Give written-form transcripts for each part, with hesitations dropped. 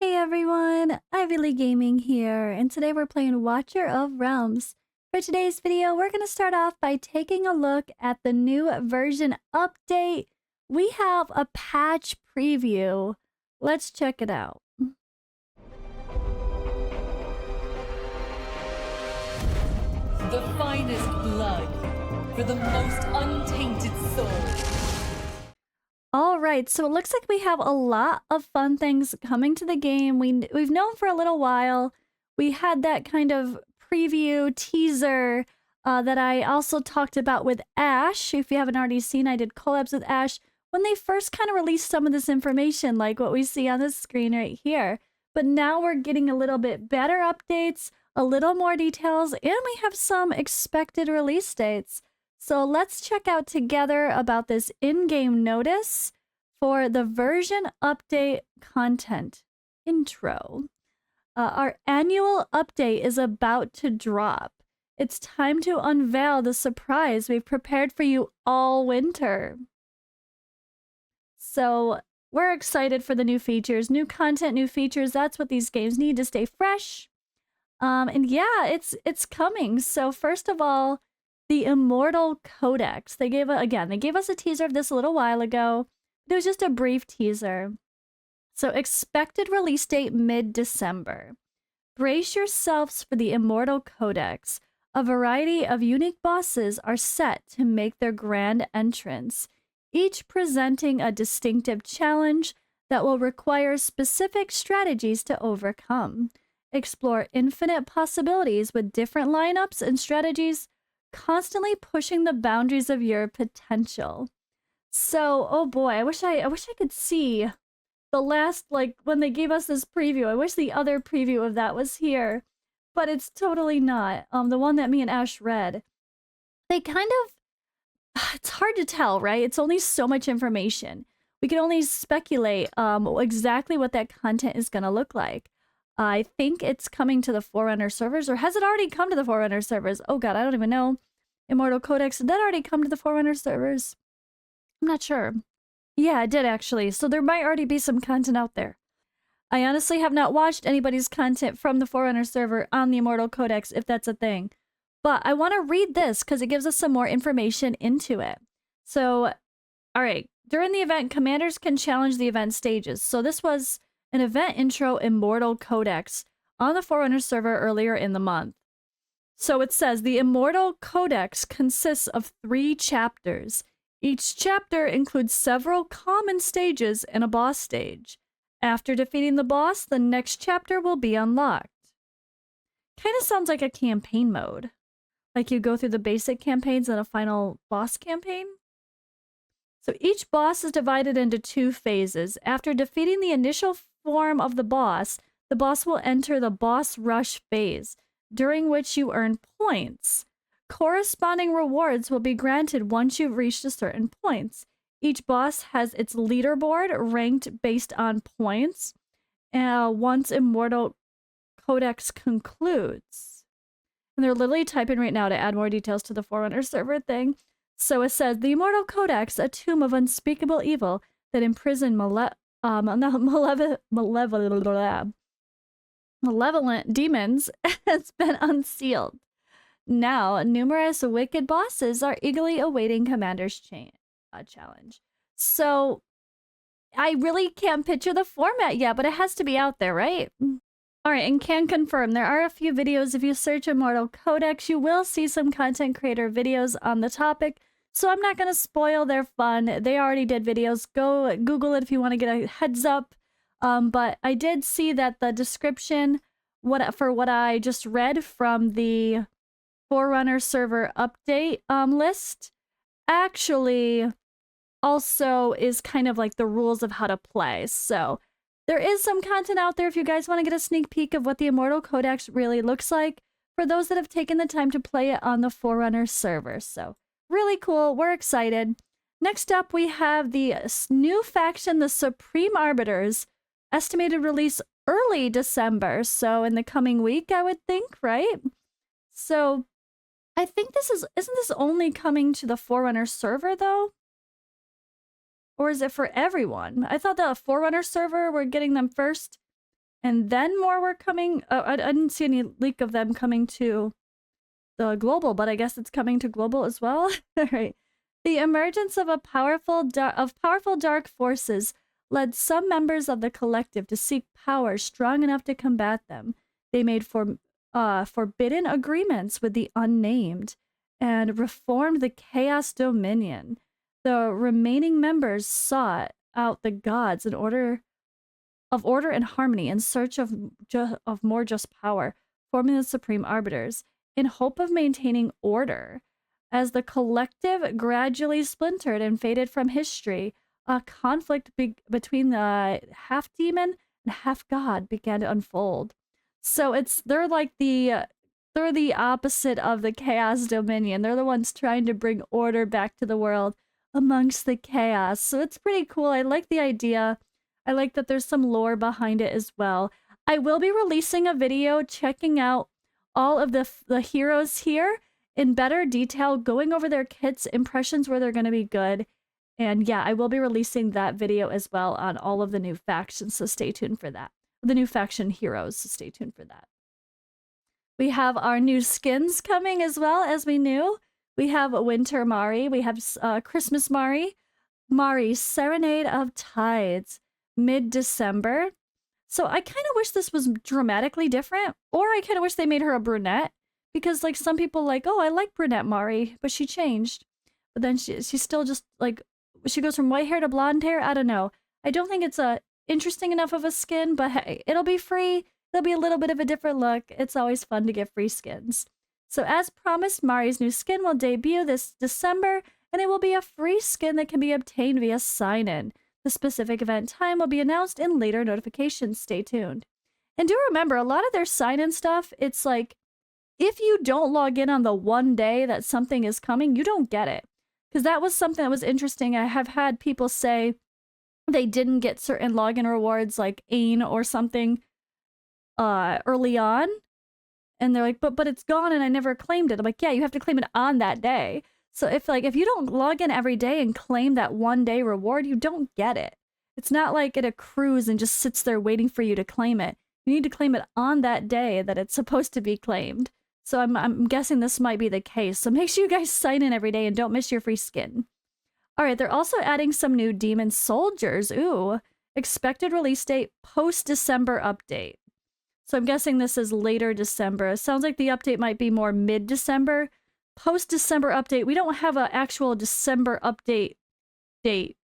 Hey everyone, Ivy Lee Gaming here, and today we're playing Watcher of Realms. For today's video, we're going to start off by taking a look at the new version update. We have a patch preview. Let's check it out. The finest blood for the most untainted soul. All right, so it looks like we have a lot of fun things coming to the game. We've known for a little while. We had that kind of preview teaser that I also talked about with Ash. If you haven't already seen, I did collabs with Ash when they first kind of released some of this information, like what we see on the screen right here. But now we're getting a little bit better updates, a little more details, and we have some expected release dates. So let's check out together about this in-game notice for the version update content intro. Our annual update is about to drop. It's time to unveil the surprise we've prepared for you all winter. So we're excited for the new features, new content, new features. That's what these games need to stay fresh. And yeah, it's coming. So first of all, the Immortal Codex. They gave us a teaser of this a little while ago. It was just a brief teaser. So expected release date mid-December. Brace yourselves for the Immortal Codex. A variety of unique bosses are set to make their grand entrance, each presenting a distinctive challenge that will require specific strategies to overcome. Explore infinite possibilities with different lineups and strategies, constantly pushing the boundaries of your potential. So, oh boy, I wish I could see the last, like, when they gave us this preview. I wish the other preview of that was here, but it's totally not. The one that me and Ash read. They kind of, it's hard to tell, right? It's only so much information. We can only speculate exactly what that content is going to look like. I think it's coming to the Forerunner servers, or has it already come to the Forerunner servers? Oh god, I don't even know. Immortal Codex, did that already come to the Forerunner servers? I'm not sure. Yeah, it did actually, so there might already be some content out there. I honestly have not watched anybody's content from the Forerunner server on the Immortal Codex, if that's a thing. But I want to read this because it gives us some more information into it. So, alright, during the event, commanders can challenge the event stages. So this was an event intro Immortal Codex on the Forerunner server earlier in the month. So it says, the Immortal Codex consists of 3 chapters. Each chapter includes several common stages and a boss stage. After defeating the boss, the next chapter will be unlocked. Kind of sounds like a campaign mode. Like you go through the basic campaigns and a final boss campaign. So each boss is divided into 2 phases. After defeating the initial form of the boss will enter the boss rush phase, during which you earn points. Corresponding rewards will be granted once you've reached a certain points. Each boss has its leaderboard ranked based on points once Immortal Codex concludes. And they're literally typing right now to add more details to the Forerunner server thing. So it says, the Immortal Codex, a tomb of unspeakable evil that imprisoned malevolent demons, has been unsealed. Now, numerous wicked bosses are eagerly awaiting Commander's challenge. So, I really can't picture the format yet, but it has to be out there, right? Alright, and can confirm, there are a few videos. If you search Immortal Codex, you will see some content creator videos on the topic. So I'm not going to spoil their fun. They already did videos. Go Google it if you want to get a heads up. But I did see that the description for what I just read from the Forerunner server update list actually also is kind of like the rules of how to play. So there is some content out there if you guys want to get a sneak peek of what the Immortal Codex really looks like for those that have taken the time to play it on the Forerunner server. So really cool. We're excited. Next up, we have the new faction, the Supreme Arbiters, estimated release early December. So in the coming week, I would think, right? So I think isn't this only coming to the Forerunner server though? Or is it for everyone? I thought the Forerunner server, we're getting them first. And then more were coming. I didn't see any leak of them coming to the global, but I guess it's coming to global as well. All right. The emergence of powerful dark forces led some members of the collective to seek power strong enough to combat them. They made forbidden agreements with the unnamed and reformed the Chaos Dominion. The remaining members sought out the gods in order and harmony in search of more just power, forming the supreme arbiters in hope of maintaining order. As the collective gradually splintered and faded from history, a conflict between the half demon and half god began to unfold. So they're the opposite of the Chaos Dominion. They're the ones trying to bring order back to the world amongst the chaos. So it's pretty cool. I like the idea. I like that there's some lore behind it as well. I will be releasing a video checking out all of the heroes here in better detail, going over their kits, impressions where they're going to be good. And yeah, I will be releasing that video as well on all of the new factions, so stay tuned for that. The new faction heroes, so stay tuned for that. We have our new skins coming as well, as we knew. We have Winter Mari, we have Christmas Mari, Mari's Serenade of Tides, mid-December. So I kind of wish this was dramatically different, or I kind of wish they made her a brunette, because like some people like, oh, I like brunette Mari, but she changed. But then she's still just like, she goes from white hair to blonde hair. I don't know. I don't think it's interesting enough of a skin, but hey, it'll be free. There'll be a little bit of a different look. It's always fun to get free skins. So as promised, Mari's new skin will debut this December, and it will be a free skin that can be obtained via sign-in. The specific event time will be announced in later notifications. Stay tuned. And do remember, a lot of their sign-in stuff, it's like, if you don't log in on the one day that something is coming, you don't get it. Because that was something that was interesting. I have had people say they didn't get certain login rewards like Ain or something early on. And they're like, but it's gone and I never claimed it. I'm like, yeah, you have to claim it on that day. So if you don't log in every day and claim that one day reward, you don't get it. It's not like it accrues and just sits there waiting for you to claim it. You need to claim it on that day that it's supposed to be claimed. So I'm guessing this might be the case. So make sure you guys sign in every day and don't miss your free skin. All right, they're also adding some new demon soldiers. Ooh, expected release date post-December update. So I'm guessing this is later December. It sounds like the update might be more mid-December. Post-December update. We don't have an actual December update date.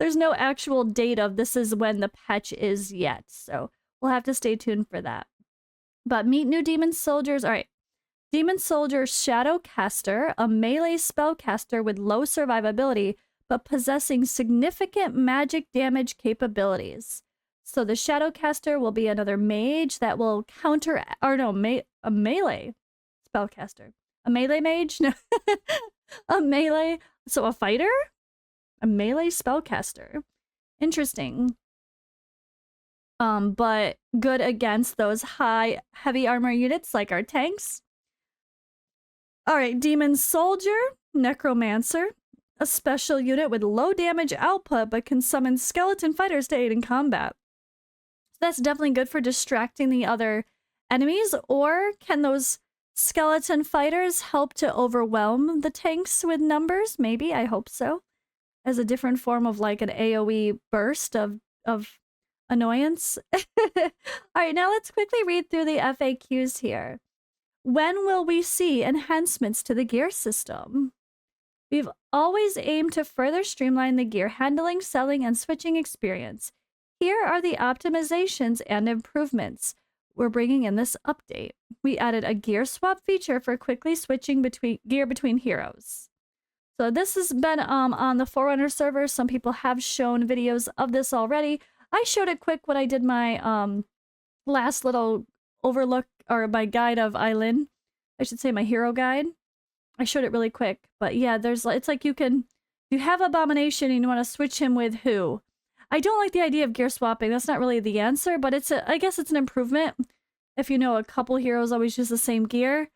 There's no actual date of this is when the patch is yet. So we'll have to stay tuned for that. But meet new demon soldiers. All right. Demon Soldier Shadowcaster, a melee spellcaster with low survivability, but possessing significant magic damage capabilities. So the Shadowcaster will be another mage that will counter, or no, a melee spellcaster. A melee mage? No. A melee, so a fighter? A melee spellcaster. Interesting. But good against those high heavy armor units like our tanks. All right, Demon Soldier, Necromancer, a special unit with low damage output but can summon skeleton fighters to aid in combat. So that's definitely good for distracting the other enemies, or can those skeleton fighters help to overwhelm the tanks with numbers? Maybe, I hope so. As a different form of like an AoE burst of annoyance. All right, now let's quickly read through the FAQs here. When will we see enhancements to the gear system? We've always aimed to further streamline the gear handling, selling, and switching experience. Here are the optimizations and improvements we're bringing in this update. We added a gear swap feature for quickly switching between heroes. So this has been on the Forerunner server. Some people have shown videos of this already. I showed it quick when I did my last little overlook, or my guide of Eileen. I should say my hero guide. I showed it really quick. But yeah, it's like you have Abomination and you want to switch him with who? I don't like the idea of gear swapping. That's not really the answer, but I guess it's an improvement. If you know a couple heroes always use the same gear.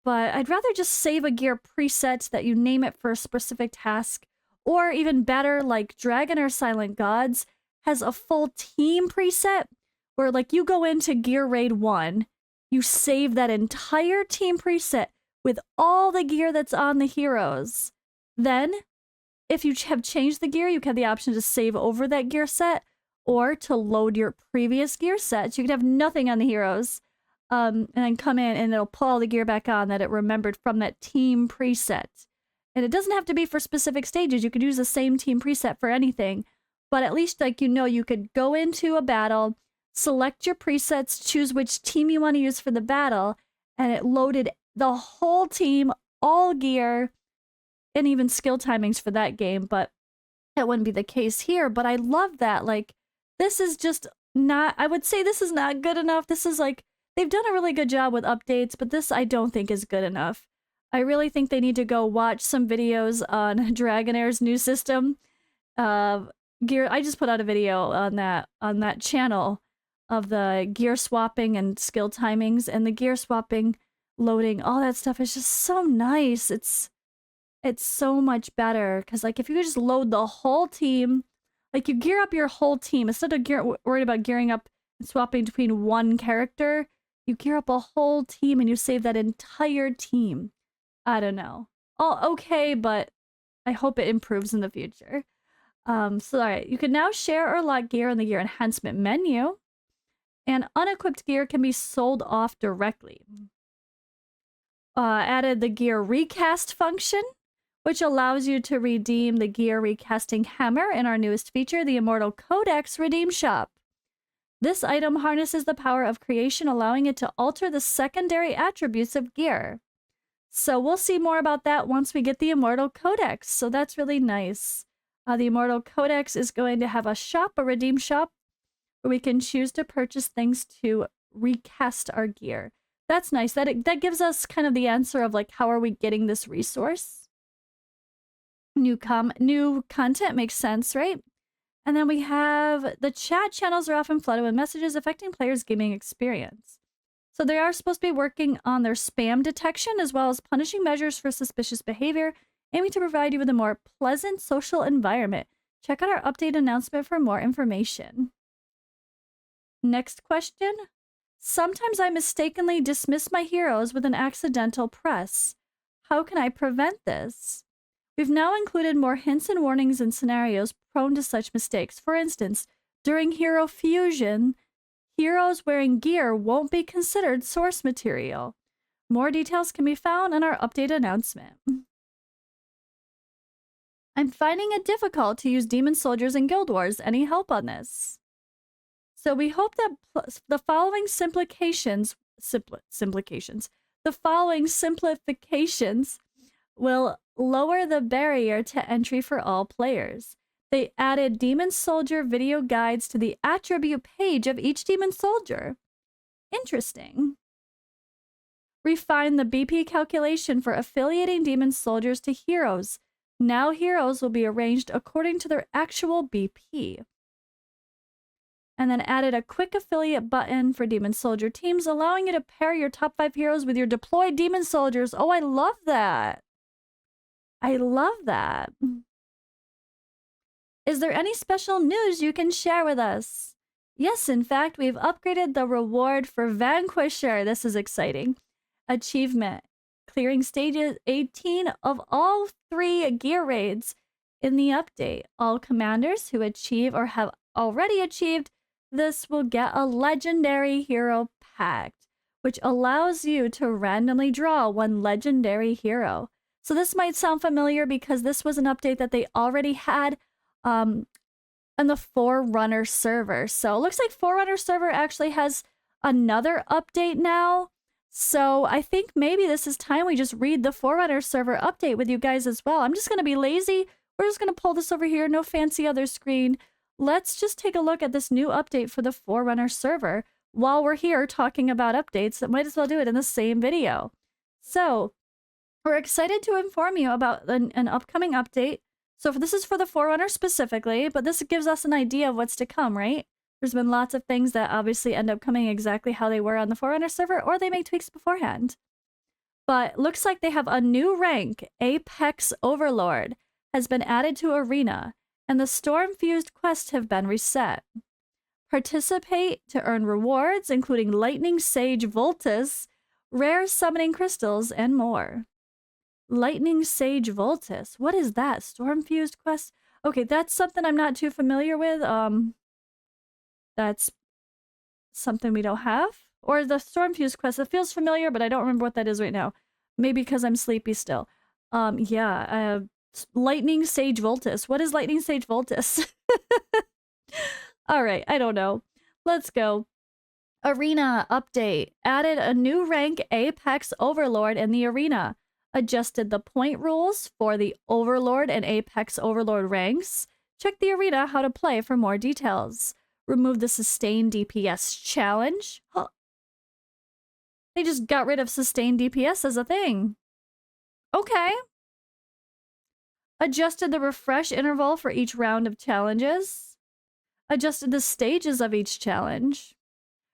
But I'd rather just save a gear preset that you name it for a specific task. Or even better, like Dragon or Silent Gods has a full team preset where like you go into Gear Raid 1, you save that entire team preset with all the gear that's on the heroes. Then, if you have changed the gear, you have the option to save over that gear set or to load your previous gear set. So you could have nothing on the heroes and then come in and it'll pull all the gear back on that it remembered from that team preset. And it doesn't have to be for specific stages. You could use the same team preset for anything. But at least, like, you know, you could go into a battle, select your presets, choose which team you want to use for the battle, and it loaded the whole team, all gear, and even skill timings for that game. But that wouldn't be the case here. But I love that. Like, this is just not, I would say this is not good enough. This is like, they've done a really good job with updates, but this I don't think is good enough. I really think they need to go watch some videos on Dragonair's new system. Gear. I just put out a video on that channel of the gear swapping and skill timings, and the gear swapping, loading, all that stuff is just so nice. It's so much better because like if you could just load the whole team, like you gear up your whole team instead of worried about gearing up and swapping between one character, you gear up a whole team and you save that entire team. I don't know. All okay, but I hope it improves in the future. So all right, you can now share or lock gear in the gear enhancement menu, and unequipped gear can be sold off directly. Added the gear recast function, which allows you to redeem the gear recasting hammer in our newest feature, the Immortal Codex Redeem Shop. This item harnesses the power of creation, allowing it to alter the secondary attributes of gear. So we'll see more about that once we get the Immortal Codex, so that's really nice. The Immortal Codex is going to have a shop, a redeem shop, where we can choose to purchase things to recast our gear. That's nice. That gives us kind of the answer of like, how are we getting this resource? New content makes sense, right? And then we have the chat channels are often flooded with messages affecting players' gaming experience. So they are supposed to be working on their spam detection as well as punishing measures for suspicious behavior, aiming to provide you with a more pleasant social environment. Check out our update announcement for more information. Next question. Sometimes I mistakenly dismiss my heroes with an accidental press. How can I prevent this? We've now included more hints and warnings in scenarios prone to such mistakes. For instance, during hero fusion, heroes wearing gear won't be considered source material. More details can be found in our update announcement. I'm finding it difficult to use demon soldiers in Guild Wars. Any help on this? So we hope that the following simplifications will lower the barrier to entry for all players. They added demon soldier video guides to the attribute page of each demon soldier. Interesting. Refine the BP calculation for affiliating demon soldiers to heroes. Now heroes will be arranged according to their actual BP. And then added a quick affiliate button for demon soldier teams, allowing you to pair your top 5 heroes with your deployed demon soldiers. Oh, I love that. I love that. Is there any special news you can share with us? Yes, in fact, we've upgraded the reward for Vanquisher. This is exciting. Achievement. Clearing stages 18 of all 3 gear raids in the update. All commanders who achieve or have already achieved this will get a legendary hero pact, which allows you to randomly draw 1 legendary hero. So this might sound familiar because this was an update that they already had on the Forerunner server. So it looks like Forerunner server actually has another update now. So I think maybe this is time we just read the Forerunner server update with you guys as well. I'm just going to be lazy. We're just going to pull this over here. No fancy other screen. Let's just take a look at this new update for the Forerunner server. While we're here talking about updates, that might as well do it in the same video. So we're excited to inform you about an upcoming update. So this is for the Forerunner specifically, but this gives us an idea of what's to come, right? There's been lots of things that obviously end up coming exactly how they were on the Forerunner server, or they make tweaks beforehand. But looks like they have a new rank, Apex Overlord, has been added to Arena, and the storm-fused quests have been reset. Participate to earn rewards, including Lightning Sage Voltus, rare summoning crystals, and more. Lightning Sage Voltus. What is that? Storm-fused quest? Okay, that's something I'm not too familiar with. That's something we don't have. Or the Stormfused quest. It feels familiar, but I don't remember what that is right now. Maybe because I'm sleepy still. Yeah. Lightning Sage Voltus. What is Lightning Sage Voltus? Alright, I don't know. Let's go. Arena update. Added a new rank Apex Overlord in the arena. Adjusted the point rules for the Overlord and Apex Overlord ranks. Check the arena how to play for more details. Remove the sustained DPS challenge. Huh. They just got rid of sustained DPS as a thing. Okay. Adjusted the refresh interval for each round of challenges. Adjusted the stages of each challenge.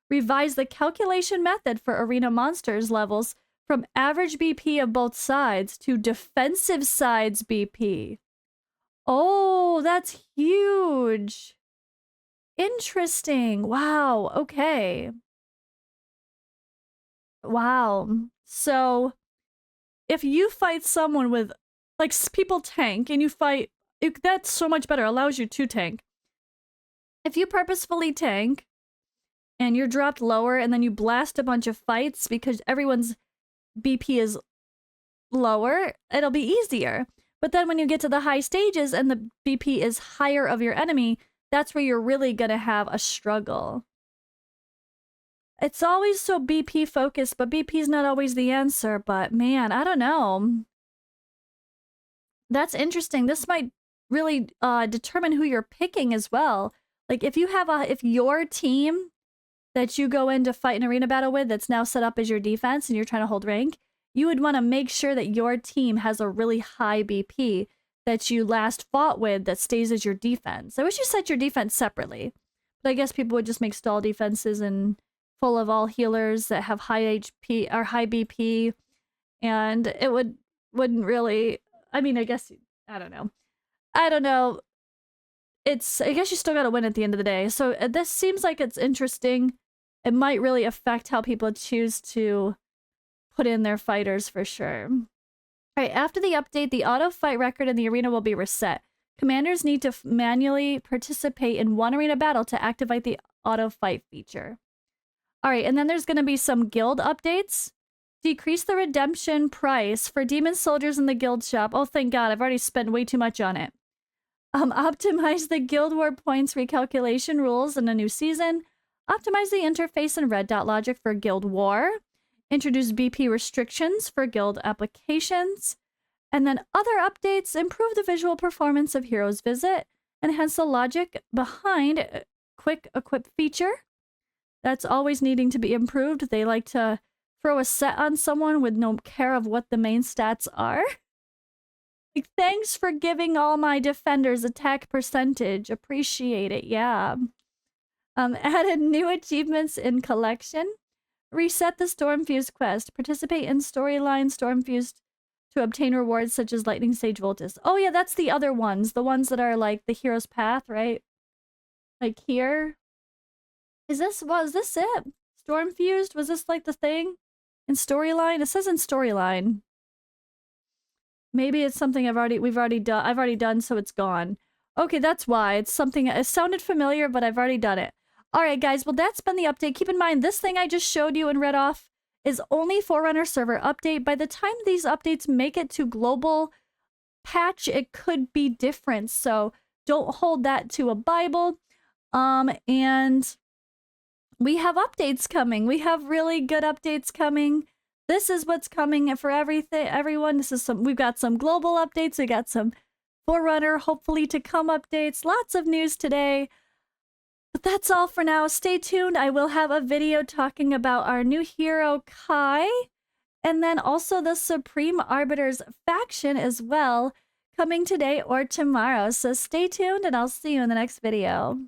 Revised the calculation method for arena monsters levels from average BP of both sides to defensive sides BP. Oh, that's huge. Interesting. Wow. Okay. Wow. So if you fight someone with, like, people tank and you fight, that's so much better. Allows you to tank. If you purposefully tank and you're dropped lower and then you blast a bunch of fights because everyone's BP is lower, it'll be easier. But then when you get to the high stages and the BP is higher of your enemy, that's where you're really gonna have a struggle. It's always so BP focused, but BP is not always the answer. But man, I don't know. That's interesting. This might really determine who you're picking as well. Like if your team that you go in to fight an arena battle with that's now set up as your defense and you're trying to hold rank, you would want to make sure that your team has a really high BP that you last fought with that stays as your defense. I wish you set your defense separately. But I guess people would just make stall defenses and full of all healers that have high HP or high BP, and it wouldn't really. I mean, I guess I don't know. I guess you still gotta win at the end of the day. So this seems like it's interesting. It might really affect how people choose to put in their fighters for sure. All right, after the update, the auto fight record in the arena will be reset. Commanders need to manually participate in one arena battle to activate the auto fight feature. All right, and then there's going to be some guild updates. Decrease the redemption price for demon soldiers in the guild shop. Oh, thank God, I've already spent way too much on it. Optimize the guild war points recalculation rules in a new season. Optimize the interface and red dot logic for guild war. Introduce BP restrictions for guild applications. And then other updates, improve the visual performance of Heroes Visit. Enhance the logic behind quick equip feature. That's always needing to be improved. They like to throw a set on someone with no care of what the main stats are. Like, thanks for giving all my defenders attack percentage. Appreciate it, yeah. Added new achievements in collection. Reset the Stormfused quest. Participate in storyline Stormfused to obtain rewards such as Lightning Sage Voltus. Oh yeah, that's the other ones. The ones that are like the hero's path, right? Like here. Was this it? Stormfused? Was this like the thing? In storyline? It says in storyline. Maybe it's something I've already done, so it's gone. Okay, that's why. It's something, it sounded familiar, but I've already done it. Alright guys, well that's been the update. Keep in mind, this thing I just showed you and read off is only Forerunner Server update. By the time these updates make it to global patch, it could be different. So don't hold that to a Bible. And we have updates coming. We have really good updates coming. This is what's coming for everyone. We've got some global updates. We got some Forerunner, hopefully to come updates. Lots of news today. But that's all for now. Stay tuned. I will have a video talking about our new hero, Kai. And then also the Supreme Arbiters faction as well, coming today or tomorrow. So stay tuned and I'll see you in the next video.